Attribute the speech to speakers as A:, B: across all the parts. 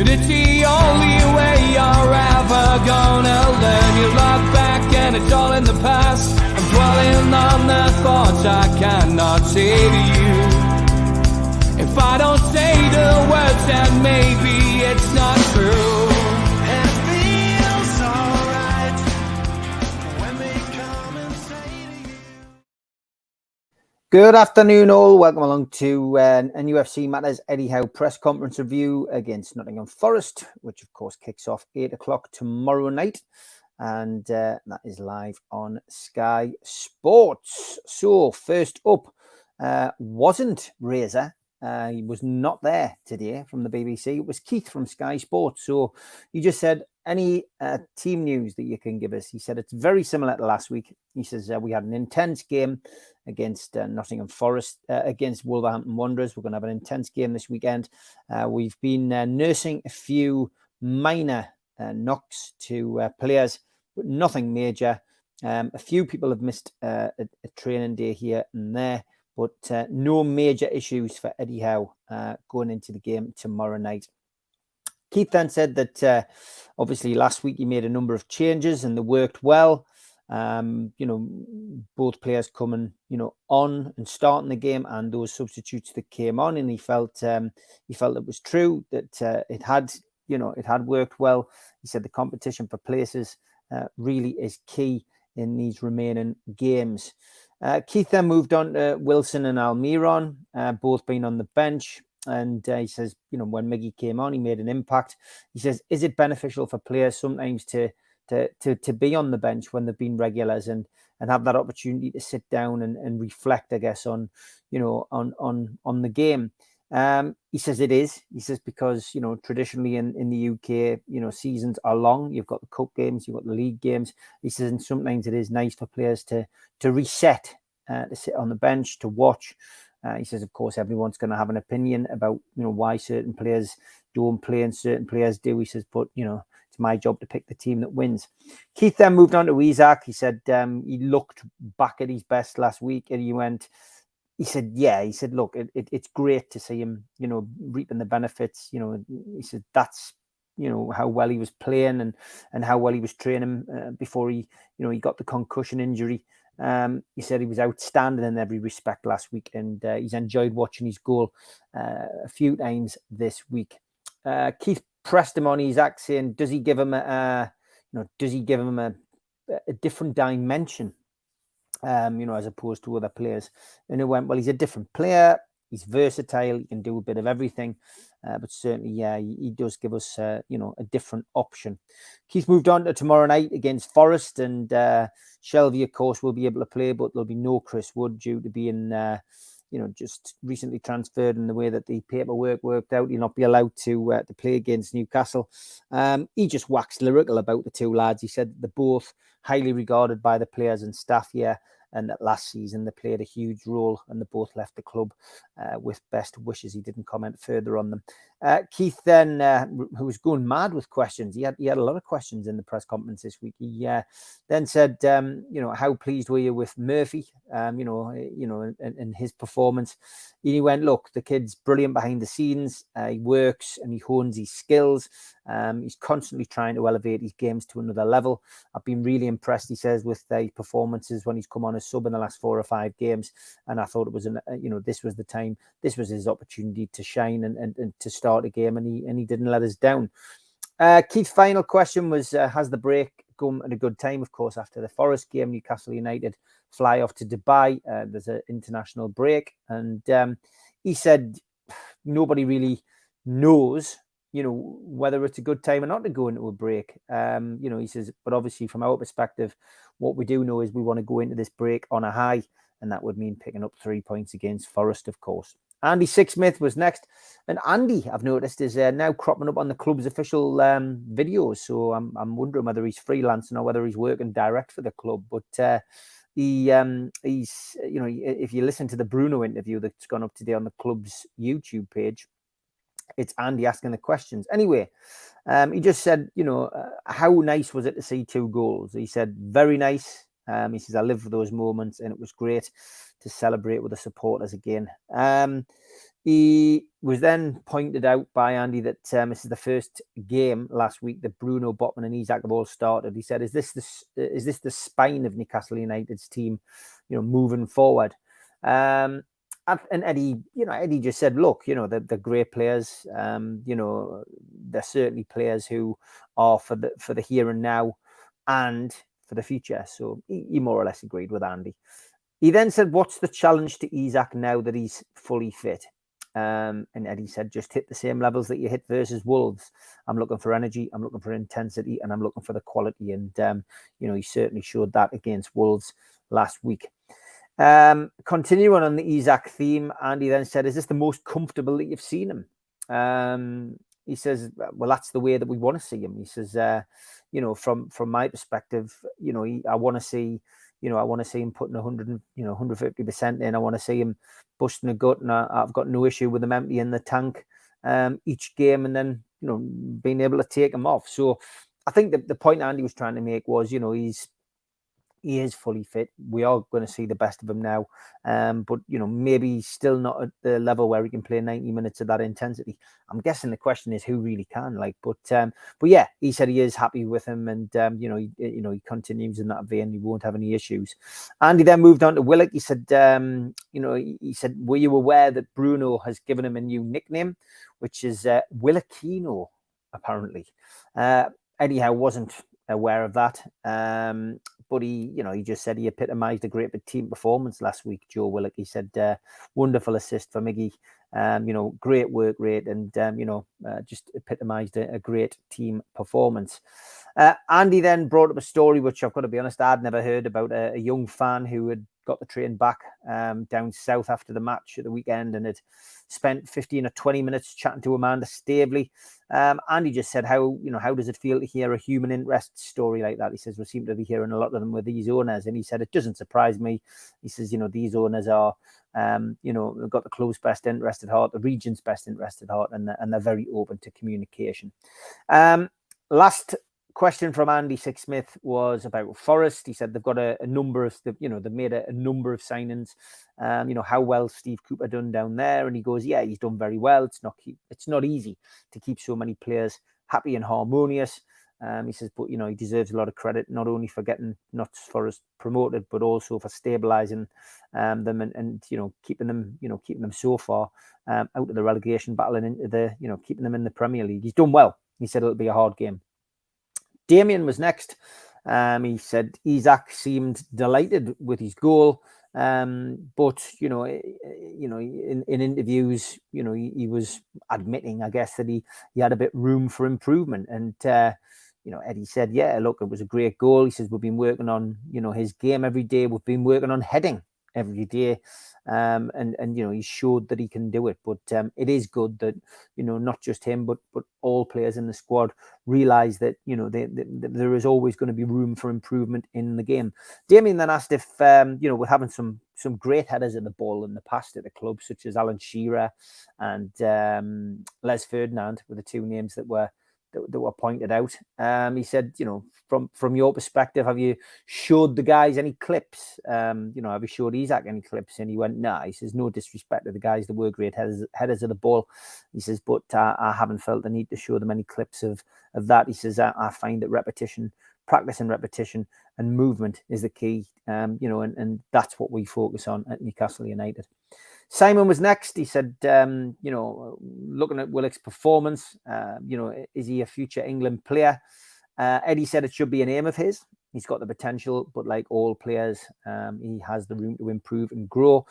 A: But it's the only way you're ever gonna learn. You look back and it's all in the past. I'm dwelling on the thoughts I cannot say to you. If I don't say the words, then maybe it's not true. And it feels alright when they come and say to you.
B: Good afternoon, all. Welcome along to NUFC Matters Eddie Howe press conference review against Nottingham Forest, which of course kicks off 8 o'clock tomorrow night. And that is live on Sky Sports. So first up wasn't Razor. He was not there today from the BBC. It was Keith from Sky Sports. So he just said, any team news that you can give us? He said it's very similar to last week. He says we had an intense game against Nottingham Forest, against Wolverhampton Wanderers. We're going to have an intense game this weekend. We've been nursing a few minor knocks to players, but nothing major. A few people have missed a training day here and there, but no major issues for Eddie Howe going into the game tomorrow night. Keith then said that obviously last week he made a number of changes and they worked well. Both players coming, on and starting the game, and those substitutes that came on, and he felt it was true that it had worked well. He said the competition for places really is key in these remaining games. Keith then moved on to Wilson and Almiron, both being on the bench. And he says, when Miggy came on, he made an impact. He says, is it beneficial for players sometimes to be on the bench when they've been regulars and have that opportunity to sit down and reflect, I guess, on the game? He says it is. He says because, traditionally in the UK, seasons are long. You've got the cup games, you've got the league games. He says, and sometimes it is nice for players to reset, to sit on the bench, to watch. He says, of course, everyone's going to have an opinion about, why certain players don't play and certain players do. He says, but, it's my job to pick the team that wins. Keith then moved on to Isaac. He said he looked back at his best last week and he said, look, it's great to see him, reaping the benefits. He said that's, how well he was playing and how well he was training before he got the concussion injury. He said he was outstanding in every respect last week, and he's enjoyed watching his goal a few times this week. Keith pressed him on Isaac, saying, does he give him a different dimension, as opposed to other players? And he went, well, he's a different player. He's versatile. He can do a bit of everything. But certainly, he does give us, a different option. Keith moved on to tomorrow night against Forest, and Shelby, of course, will be able to play, but there'll be no Chris Wood due to being, just recently transferred in the way that the paperwork worked out. He'll not be allowed to play against Newcastle. He just waxed lyrical about the two lads. He said they're both highly regarded by the players and staff here, and that last season they played a huge role and they both left the club with best wishes. He didn't comment further on them. Keith then, who was going mad with questions, he had a lot of questions in the press conference this week. He then said, how pleased were you with Murphy, and his performance? And he went, look, the kid's brilliant behind the scenes. He works and he hones his skills. He's constantly trying to elevate his games to another level. I've been really impressed, he says, with the performances when he's come on as sub in the last 4 or 5 games. And I thought it was, this was the time, this was his opportunity to shine and to start a game, and he didn't let us down. Keith's final question was, has the break come at a good time? Of course, after the Forest game, Newcastle United fly off to Dubai. There's an international break, and he said nobody really knows, whether it's a good time or not to go into a break. He says, but obviously from our perspective, what we do know is we want to go into this break on a high, and that would mean picking up 3 points against Forest, of course. Andy Sixsmith was next. And Andy, I've noticed, is now cropping up on the club's official videos. So I'm wondering whether he's freelancing or whether he's working direct for the club. But he's, if you listen to the Bruno interview that's gone up today on the club's YouTube page, it's Andy asking the questions. Anyway, he just said, how nice was it to see 2 goals? He said, very nice. He says, I live for those moments, and it was great to celebrate with the supporters again. He was then pointed out by Andy that this is the first game last week that Bruno, Botman and Isak have all started. He said, is this the spine of Newcastle United's team, moving forward? And Eddie, Eddie just said, look, they're great players. They're certainly players who are for the here and now and for the future. So he more or less agreed with Andy. He then said, what's the challenge to Isak now that he's fully fit? And Eddie said, just hit the same levels that you hit versus Wolves. I'm looking for energy, I'm looking for intensity, and I'm looking for the quality. And, he certainly showed that against Wolves last week. Continuing on the Isak theme, Andy then said, is this the most comfortable that you've seen him? He says, well, that's the way that we want to see him. He says, from my perspective, I want to see him putting 150% in. I want to see him busting a gut, and I've got no issue with him emptying the tank each game, and then being able to take him off. So I think the point Andy was trying to make was, he is fully fit. We are going to see the best of him now, but maybe still not at the level where he can play 90 minutes of that intensity. I'm guessing the question is who really can. But yeah, he said he is happy with him, and he continues in that vein. He won't have any issues. And he then moved on to Willock. He said, he said, were you aware that Bruno has given him a new nickname, which is Willakino, apparently? Eddie Howe wasn't aware of that. But he just said he epitomised a great team performance last week, Joe Willock. He said, wonderful assist for Miggy, great work rate, and, just epitomised a great team performance. Andy then brought up a story, which I've got to be honest, I'd never heard about, a young fan who had got the train back down south after the match at the weekend and had spent 15 or 20 minutes chatting to Amanda Staveley. Andy just said, how does it feel to hear a human interest story like that? He says, we seem to be hearing a lot of them with these owners. And he said, it doesn't surprise me. He says, these owners are, they've got the club's best interest at heart, the region's best interest at heart, and they're very open to communication. Last question from Andy Sixsmith was about Forest. He said they've got a number of, they've made a number of signings. How well Steve Cooper done down there, and he goes, yeah, he's done very well. It's not easy to keep so many players happy and harmonious. He says, but he deserves a lot of credit, not only for getting Notts Forest promoted, but also for stabilising them and keeping them so far out of the relegation battle and into the keeping them in the Premier League. He's done well. He said it'll be a hard game. Damien was next. He said Isak seemed delighted with his goal, but in interviews, he was admitting, I guess, that he had a bit room for improvement. And Eddie said, yeah, look, it was a great goal. He says we've been working on his game every day. We've been working on heading every day. And he showed that he can do it. But it is good that not just him, but all players in the squad realise that there is always going to be room for improvement in the game. Damien then asked if we're having some great headers of the ball in the past at the club, such as Alan Shearer and Les Ferdinand, were the two names that were pointed out. He said, from your perspective, have you showed the guys any clips? Have you showed Isak any clips? And he went, nah. He says, no disrespect to the guys that were great headers of the ball. He says, but I haven't felt the need to show them any clips of that. He says, I find that practice and repetition and movement is the key, and that's what we focus on at Newcastle United. Simon was next. He said, looking at Willock's performance, is he a future England player? Eddie said it should be an aim of his. He's got the potential, but like all players, he has the room to improve and grow.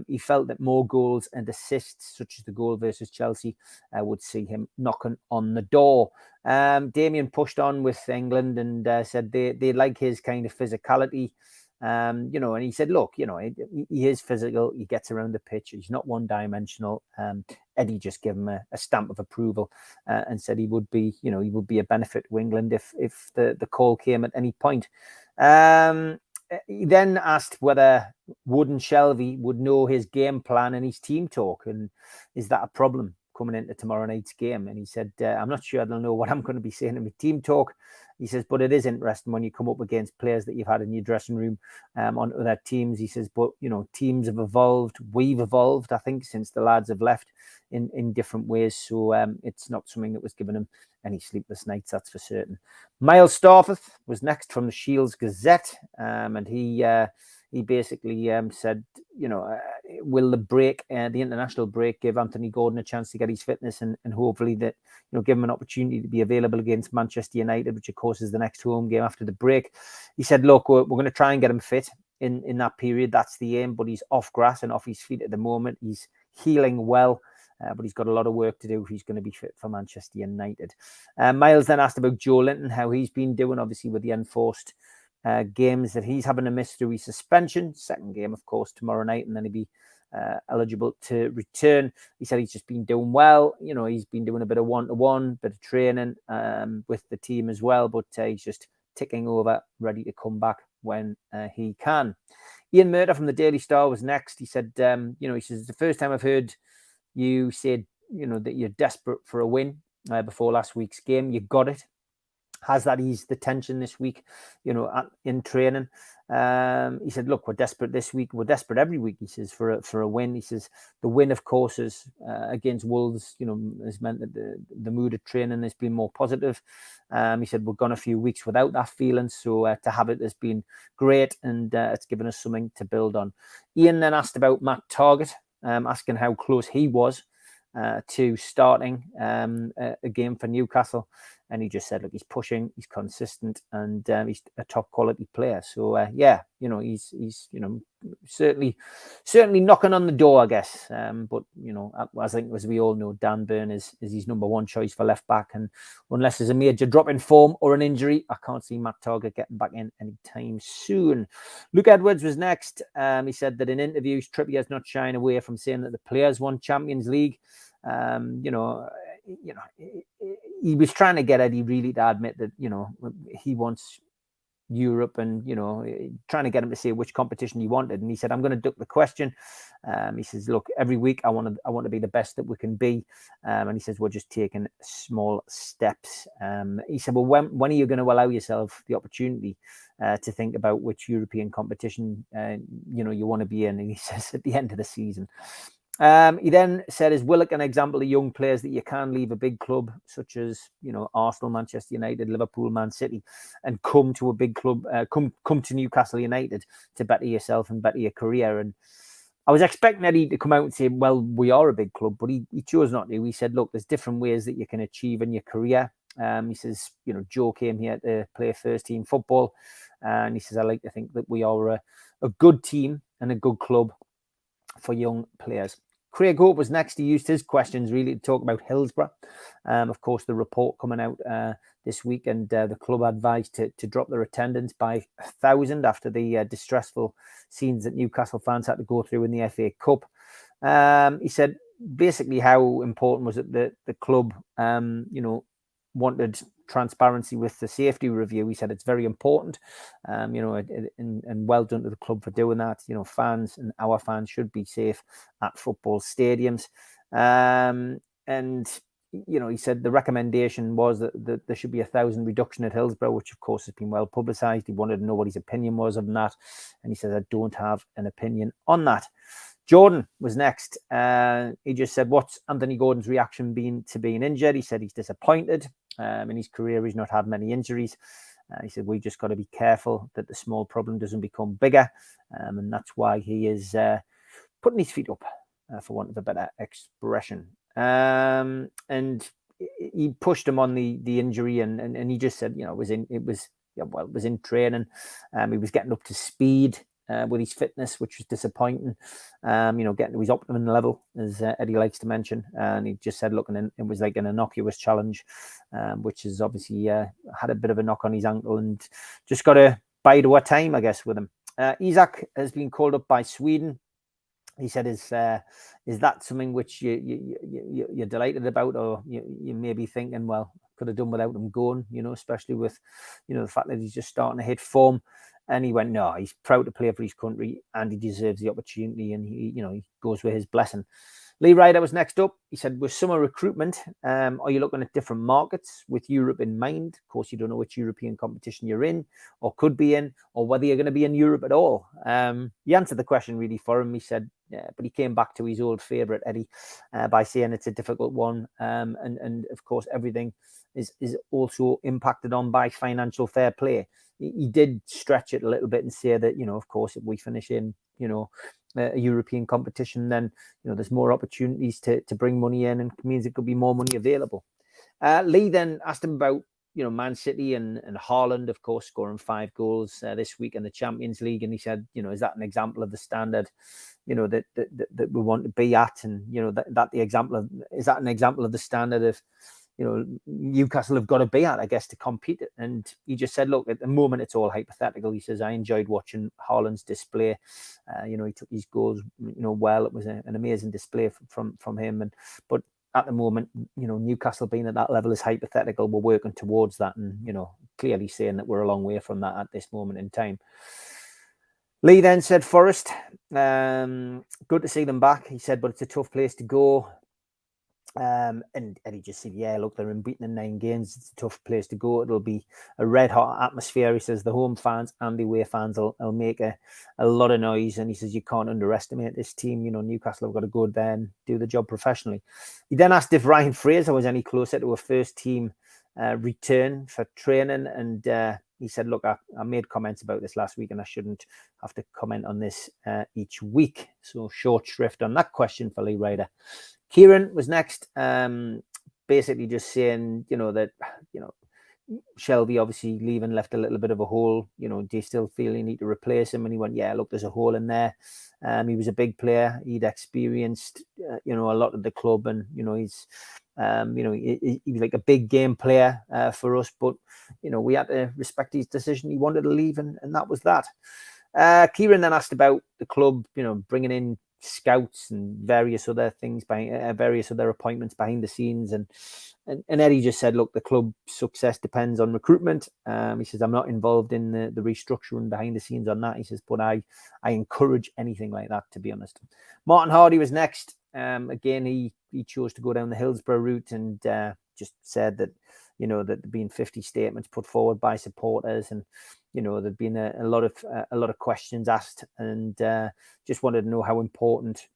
B: He felt that more goals and assists, such as the goal versus Chelsea, would see him knocking on the door. Damien pushed on with England and said they like his kind of physicality. And he said, look, he is physical. He gets around the pitch. He's not one-dimensional. Eddie just gave him a stamp of approval and said he would be a benefit to England if the call came at any point. He then asked whether Wood and Shelvey would know his game plan and his team talk, and is that a problem coming into tomorrow night's game. And he said, I'm not sure they'll know what I'm going to be saying in my team talk. He says, but it is interesting when you come up against players that you've had in your dressing room on other teams. He says, but, teams have evolved. We've evolved, I think, since the lads have left in different ways. So it's not something that was giving him any sleepless nights, that's for certain. Miles Starford was next from the Shields Gazette, and he basically said, will the break, the international break, give Anthony Gordon a chance to get his fitness and hopefully that, give him an opportunity to be available against Manchester United, which of course is the next home game after the break. He said, look, we're going to try and get him fit in that period. That's the aim, but he's off grass and off his feet at the moment. He's healing well. But he's got a lot of work to do if he's going to be fit for Manchester United. Miles then asked about Joe Linton, how he's been doing, obviously with the enforced games that he's having to miss through his suspension. Second game, of course, tomorrow night, and then he'll be eligible to return. He said he's just been doing well. He's been doing a bit of one-to-one, bit of training with the team as well, but he's just ticking over, ready to come back when he can. Ian Murder from the Daily Star was next. He said, he says, it's the first time I've heard you said, that you're desperate for a win before last week's game. You got it. Has that eased the tension this week, in training? He said, look, we're desperate this week. We're desperate every week, he says, for a win. He says, the win, of course, is against Wolves, has meant that the mood of training has been more positive. He said, we've gone a few weeks without that feeling. So to have it has been great, and it's given us something to build on. Ian then asked about Matt Targett, asking how close he was to starting a game for Newcastle. And he just said, look, he's pushing, he's consistent, and he's a top quality player. So he's certainly knocking on the door, I guess. But I think, as we all know, Dan Burn is his number one choice for left back, and unless there's a major drop in form or an injury, I can't see Matt Targett getting back in anytime soon. Luke Edwards was next. He said that in interviews, Trippier's not shying away from saying that the players won Champions League. He was trying to get Eddie really to admit that, he wants Europe, and, trying to get him to say which competition he wanted. And he said, I'm going to duck the question. He says, look, every week I want to be the best that we can be. And he says, we're just taking small steps. He said, well, when are you going to allow yourself the opportunity to think about which European competition, you want to be in? And he says, at the end of the season. He then said, is Willock an example of young players that you can leave a big club such as, Arsenal, Manchester United, Liverpool, Man City, and come to a big club, come to Newcastle United to better yourself and better your career? And I was expecting Eddie to come out and say, well, we are a big club, but he chose not to. He said, look, there's different ways that you can achieve in your career. He says, Joe came here to play first team football. And he says, I like to think that we are a good team and a good club for young players. Craig Hope was next. He used his questions really to talk about Hillsborough. Of course, the report coming out this week, and the club advised to drop their attendance by 1,000 after the distressful scenes that Newcastle fans had to go through in the FA Cup. He said basically how important was it that the club, wanted transparency with the safety review. He said it's very important, and well done to the club for doing that. Fans and our fans should be safe at football stadiums. And he said the recommendation was that there should be 1,000 reduction at Hillsborough, which of course has been well publicised. He wanted to know what his opinion was on that, and he said, I don't have an opinion on that. Jordan was next. He just said, what's Anthony Gordon's reaction been to being injured? He said he's disappointed. In his career, he's not had many injuries. He said, we just got to be careful that the small problem doesn't become bigger. And that's why he is putting his feet up, for want of a better expression. And he pushed him on the injury, and he just said, it was in training. He was getting up to speed with his fitness, which was disappointing. Getting to his optimum level, as Eddie likes to mention. And he just said, look, and it was like an innocuous challenge, which has obviously had a bit of a knock on his ankle, and just got to bide our time, I guess, with him. Isak has been called up by Sweden. He said, is that something which you're delighted about, or you may be thinking, well, could have done without him going, especially with, the fact that he's just starting to hit form. And he went, no, he's proud to play for his country and he deserves the opportunity, and he goes with his blessing. Lee Ryder was next up. He said, with summer recruitment, are you looking at different markets with Europe in mind? Of course, you don't know which European competition you're in or could be in, or whether you're going to be in Europe at all. He answered the question really for him. He said, yeah, but he came back to his old favourite, Eddie, by saying it's a difficult one. And of course, everything is also impacted on by financial fair play. He did stretch it a little bit and say that, of course, if we finish in, a European competition, then there's more opportunities to bring money in, and means it could be more money available. Lee then asked him about Man City and Haaland, of course, scoring 5 goals this week in the Champions League, and he said, is that an example of the standard that we want to be at, and is that an example of the standard of Newcastle have got to be at, I guess, to compete. And he just said, look, at the moment it's all hypothetical. He says, I enjoyed watching Haaland's display. He took his goals, well. It was an amazing display from him. But at the moment, Newcastle being at that level is hypothetical. We're working towards that, and clearly saying that we're a long way from that at this moment in time. Lee then said, Forest, good to see them back. He said, but it's a tough place to go. And Eddie just said, yeah, look, they're unbeaten in 9 games. It's a tough place to go. It'll be a red hot atmosphere. He says the home fans and the away fans will make a lot of noise. And he says, you can't underestimate this team. Newcastle have got to go there and do the job professionally. He then asked if Ryan Fraser was any closer to a first team return for training. And he said, look, I made comments about this last week, and I shouldn't have to comment on this each week. So short shrift on that question for Lee Ryder. Kieran was next, basically just saying, that, Shelby obviously leaving left a little bit of a hole. Do you still feel you need to replace him? And he went, yeah, look, there's a hole in there. He was a big player. He'd experienced, a lot of the club, and, he's, he was like a big game player for us. But, we had to respect his decision. He wanted to leave, and that was that. Kieran then asked about the club, bringing in scouts and various other things, various other appointments behind the scenes, and Eddie just said, look, the club success depends on recruitment. He says, I'm not involved in the restructuring behind the scenes on that. He says, but I encourage anything like that, to be honest. Martin Hardy was next. Again, he chose to go down the Hillsborough route, and just said that that there'd been 50 statements put forward by supporters, and there'd been a lot of questions asked, and just wanted to know how important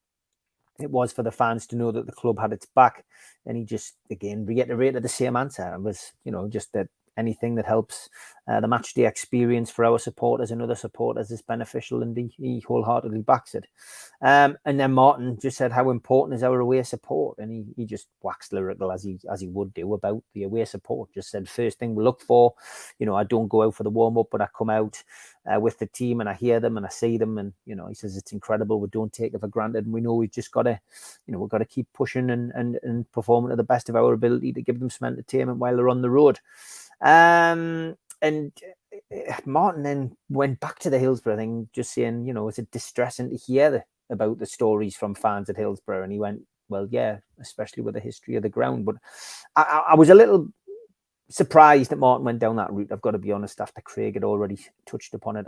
B: it was for the fans to know that the club had its back. And he just, again, reiterated the same answer. It was, just that anything that helps the match day experience for our supporters and other supporters is beneficial, and he wholeheartedly backs it. And then Martin just said, how important is our away support? And he just waxed lyrical, as he would do, about the away support. Just said, first thing we look for, I don't go out for the warm-up, but I come out with the team, and I hear them and I see them, and he says it's incredible. We don't take it for granted, and we know we've just got to we've got to keep pushing and performing to the best of our ability to give them some entertainment while they're on the road. And Martin then went back to the Hillsborough thing, just saying, is it distressing to hear about the stories from fans at Hillsborough? And he went, well, yeah, especially with the history of the ground. But I was a little surprised that Martin went down that route, I've got to be honest, after Craig had already touched upon it.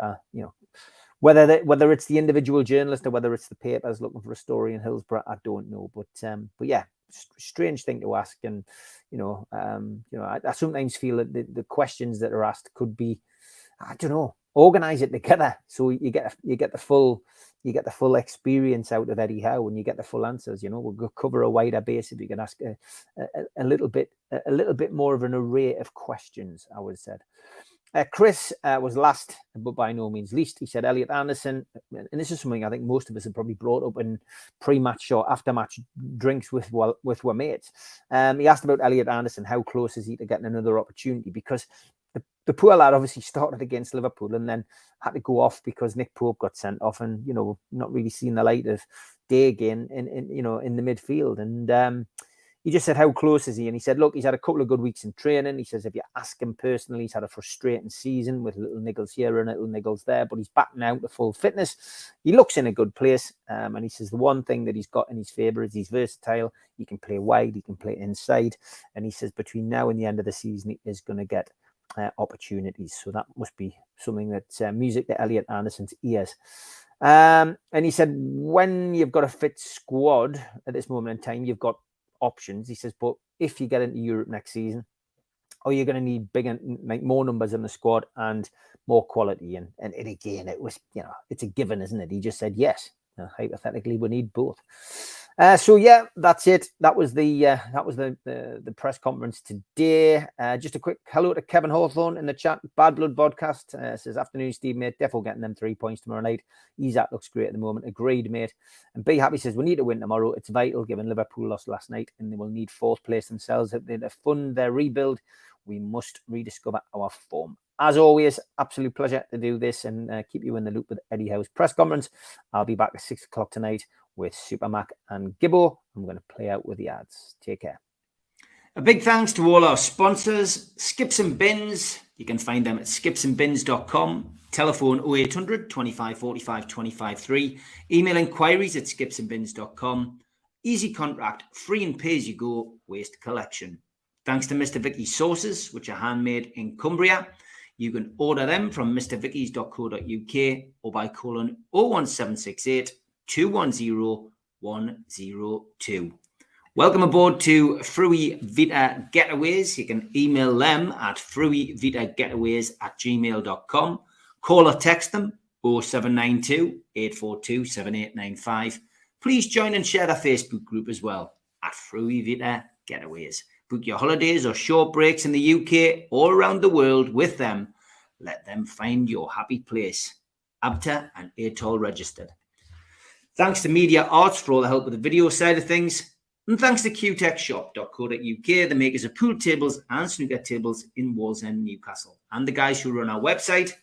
B: Whether it's the individual journalist or whether it's the papers looking for a story in Hillsborough, I don't know. But yeah, strange thing to ask. And I sometimes feel that the questions that are asked could be, I don't know, organize it together so you get the full experience out of Eddie Howe, and you get the full answers. We'll cover a wider base if you can ask a little bit more of an array of questions, I would have said. Chris was last, but by no means least. He said Elliot Anderson, and this is something I think most of us have probably brought up in pre-match or after-match drinks with our mates. He asked about Elliot Anderson, how close is he to getting another opportunity? Because the poor lad obviously started against Liverpool and then had to go off because Nick Pope got sent off, and not really seen the light of day again in the midfield. And he just said, how close is he? And he said, look, he's had a couple of good weeks in training. He says, if you ask him personally, he's had a frustrating season with little niggles here and little niggles there, but he's back now to full fitness. He looks in a good place. And he says the one thing that he's got in his favour is he's versatile. He can play wide, he can play inside. And he says between now and the end of the season, he is going to get opportunities. So that must be something that's music to Elliot Anderson's ears. And he said, when you've got a fit squad at this moment in time, you've got options. He says, but if you get into Europe next season, or you're going to need bigger, like more numbers in the squad and more quality. And again, it was, it's a given, isn't it? He just said yes. Hypothetically, we need both. So yeah, that's it. That was the press conference today. Just a quick hello to Kevin Hawthorne in the chat. Bad Blood Podcast says, afternoon, Steve, mate. Defo getting them 3 points tomorrow night. Isaac looks great at the moment. Agreed, mate. And Be Happy says, we need to win tomorrow. It's vital given Liverpool lost last night and they will need fourth place themselves. If they fund their rebuild, we must rediscover our form. As always, absolute pleasure to do this and keep you in the loop with Eddie Howe's press conference. I'll be back at 6 o'clock tonight with Super Mac and Gibbo. I'm going to play out with the ads. Take care.
C: A big thanks to all our sponsors, Skips and Bins. You can find them at skipsandbins.com. Telephone 0800 25 45 25 3. Email inquiries at skipsandbins.com. Easy contract, free and pay as you go, waste collection. Thanks to Mr. Vicky's sauces, which are handmade in Cumbria. You can order them from mrvickys.co.uk or by calling 01768 210 102. Welcome aboard to Fruy Vita Getaways. You can email them at fruivitagetaways@gmail.com. Call or text them 0792 842 7895. Please join and share their Facebook group as well at Fruy Vita Getaways. Book your holidays or short breaks in the UK or around the world with them. Let them find your happy place. ABTA and ATOL registered. Thanks to Media Arts for all the help with the video side of things. And thanks to qtechshop.co.uk, the makers of pool tables and snooker tables in Wallsend, Newcastle. And the guys who run our website,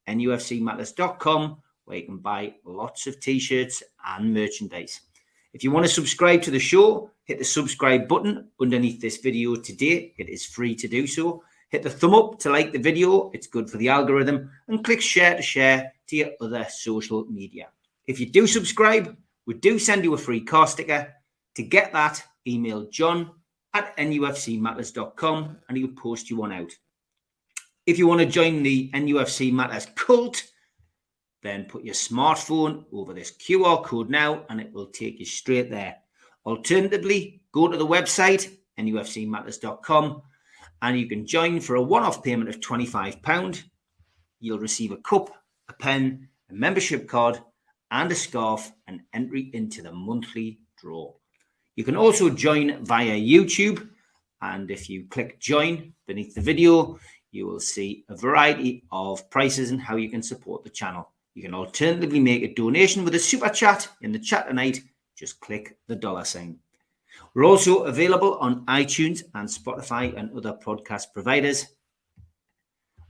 C: NUFCmatters.com, where you can buy lots of t-shirts and merchandise. If you want to subscribe to the show, hit the subscribe button underneath this video today. It is free to do so. Hit the thumb up to like the video. It's good for the algorithm. And click share to your other social media. If you do subscribe, we do send you a free car sticker. To get that, email john@nufcmatters.com and he'll post you one out. If you want to join the NUFC Matters cult, then put your smartphone over this QR code now and it will take you straight there. Alternatively, go to the website, nufcmatters.com, and you can join for a one-off payment of £25. You'll receive a cup, a pen, a membership card, and a scarf, and entry into the monthly draw. You can also join via YouTube, and if you click join beneath the video, you will see a variety of prices and how you can support the channel. You can alternatively make a donation with a super chat in the chat tonight. Just click the $sign. We're also available on iTunes and Spotify and other podcast providers.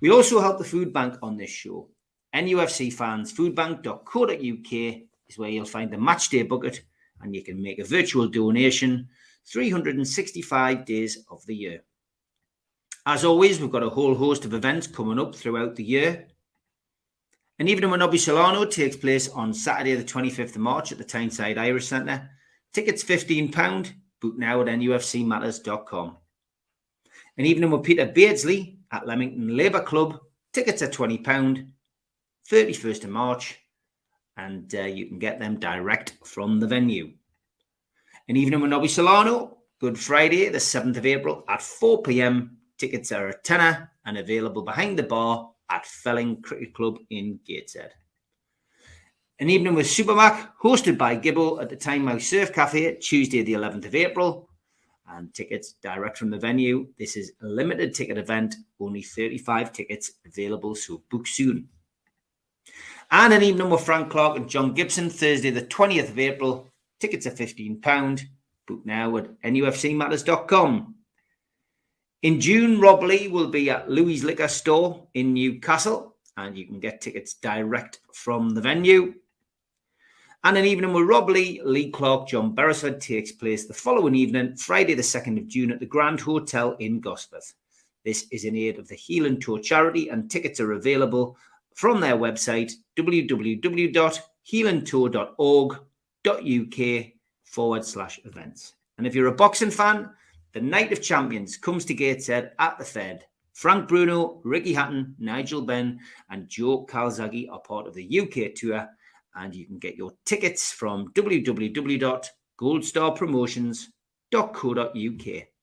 C: We also help the food bank on this show. NUFC fans, foodbank.co.uk is where you'll find the matchday bucket and you can make a virtual donation 365 days of the year. As always, we've got a whole host of events coming up throughout the year. An evening with Nobby Solano takes place on Saturday, the 25th of March at the Tyneside Irish Centre. Tickets £15. Book now at nufcmatters.com. An evening with Peter Beardsley at Leamington Labour Club. Tickets are £20. 31st of March. And you can get them direct from the venue. An evening with Nobby Solano. Good Friday, the 7th of April at 4 p.m. Tickets are a tenner and available behind the bar at Felling Cricket Club in Gateshead. An evening with Supermac, hosted by Gibbo at the Tynemouth Surf Cafe, Tuesday the 11th of April. And tickets direct from the venue. This is a limited ticket event, only 35 tickets available, so book soon. And an evening with Frank Clark and John Gibson, Thursday the 20th of April. Tickets are £15. Book now at nufcmatters.com. In June, Rob Lee will be at Louis Liquor Store in Newcastle, and you can get tickets direct from the venue. And an evening with Rob Lee, Lee Clark, John Beresford takes place the following evening, Friday the 2nd of June at the Grand Hotel in Gosforth. This is in aid of the Heel and Toe charity, and tickets are available from their website, www.heelandtoe.org.uk/events. And if you're a boxing fan, the Night of Champions comes to Gateshead at the Fed. Frank Bruno, Ricky Hatton, Nigel Benn and Joe Calzaghe are part of the UK tour, and you can get your tickets from www.goldstarpromotions.co.uk.